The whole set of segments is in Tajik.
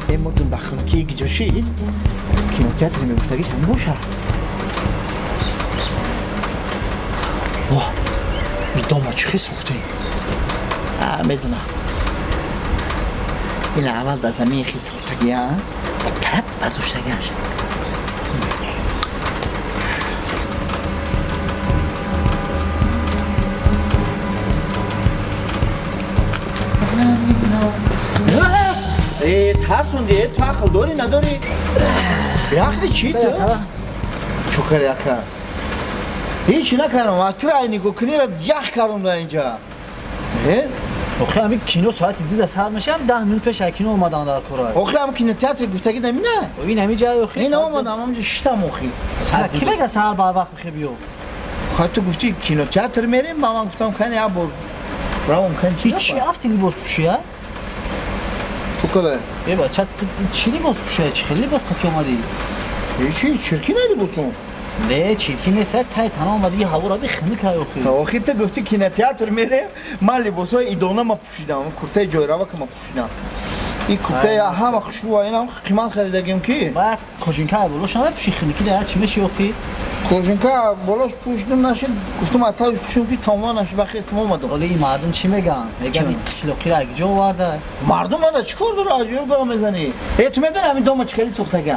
امردون بخون که یک جوشی کینوتیاتر میگفتگیش هم بوشه واه این داما چه سخته میدونم این اول در زمین خیلی سختگی ها با طرف برداشتگیش ترسوندی تو عقل داری نداری؟ عقلی چی تو؟ چوکر یکم هیچی نکردم وقتی را اینی گوکنی را یخ کردم در اینجا آخه همین کینو ساعت دید سر میشه هم 10 منوت پیش کینو اومدن در کورای آخه هم کینو تئاتر گفتگی نمی نه این همین جای آخه این اومدم همونجا شتم آخی کی بگه سر بر وقت بخی بیو خواهد تو گفتی کینو تئاتر میریم با من گفتم کنی ابر برام کن چی چی افتی لباس پوشیه چوکله ای بچه چی لباس پوشیه چی خیلی لباس کتی اومدی چی چرکی نری بسون نه چیکی نیست تای تنها اومدی یه هوا را بخنده که آخه تو گفتی کینو تئاتر میریم من لباسای ایدانه ما پوشیدم کرته جویراوا که ما پوشیدم این کرته همه خوشبو اینم قیمت خریدگیم کی بعد کوژینکا بولوش نه پوشی خنکی در چی میشه اوکی کوژینکا بولوش پوشیدم نشد گفتم اتاش پوشم که تمام نشه بخی اسم اومدم ولی این مردم چی میگن میگن این قسلوقی را اگه جا آورده مردم ما چیکار داره آجور گام میزنی تو میدونی همین دوما چه خیلی سوختگی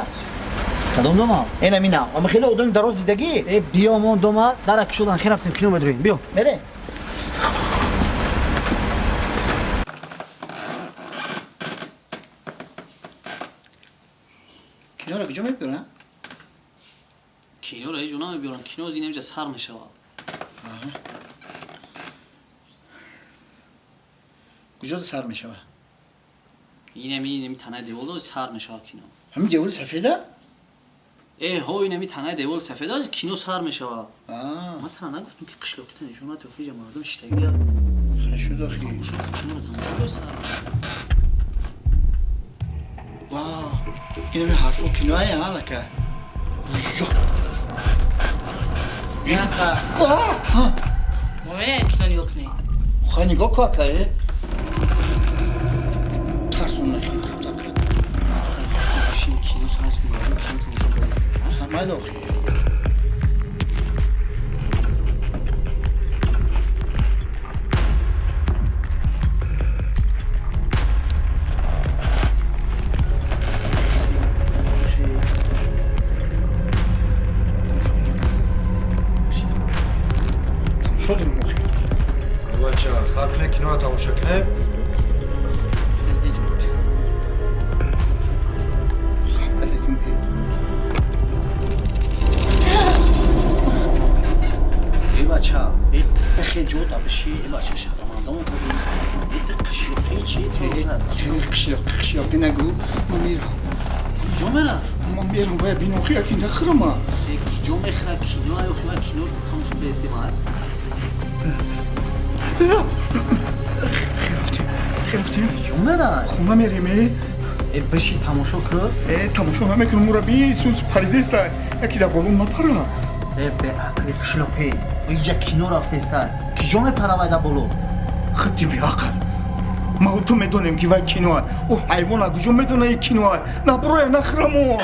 کدوم دوما این همینا اما خیلی آدم دراز دیدگی بیا ما دوما درک شدن خیر رفتیم کیلومتری بیا بره کینو رو کجا میبرن کینو را جونا میبرن کینو از این اینجا سر میشه کجا سر میشه این نمی تنه دیولو سر میشه کینو همین دیول سفیده هو این نمی تنه دیول سفیده از کینو سر میشه ما تنها نگفتم که قشلاقی تنشون تو خیلی مردم شتگی خشود آخی کینو رو سر واه این همی حرفو کینو هایی ها لکه Nasa. Moment, kino yok ne? خواهی نگاه که که ترسون نخی تکر شین کینو سرش نگاه کینو تماشا برسته خمال آخی شدیم مخی بچه خرکنه کینو تماشا کنه خواب کدگیم که ای بچه ای بخی جو تا بشی ای بچه شهرمندم رو بودی ای قشلاقی چی قشلاقی نگو ما میرم جو میرم ما میرم باید بینوخی اکی نخرم جو میخواه کینو های اخواه کینو رو تماشا برسته باید خیرفتیم جو میرم خونه میریم ای بشی تماشا که تماشا نمیکنم مربی سوز پریده است یکی در بالون نپره به عقل قشلاقی اینجا کینو رفته سر کجا میپره باید بولو خطی بی عقل ما و تو میدونیم که وای کینوه او حیوان کجا میدونه این کینوه نبروی نخرمو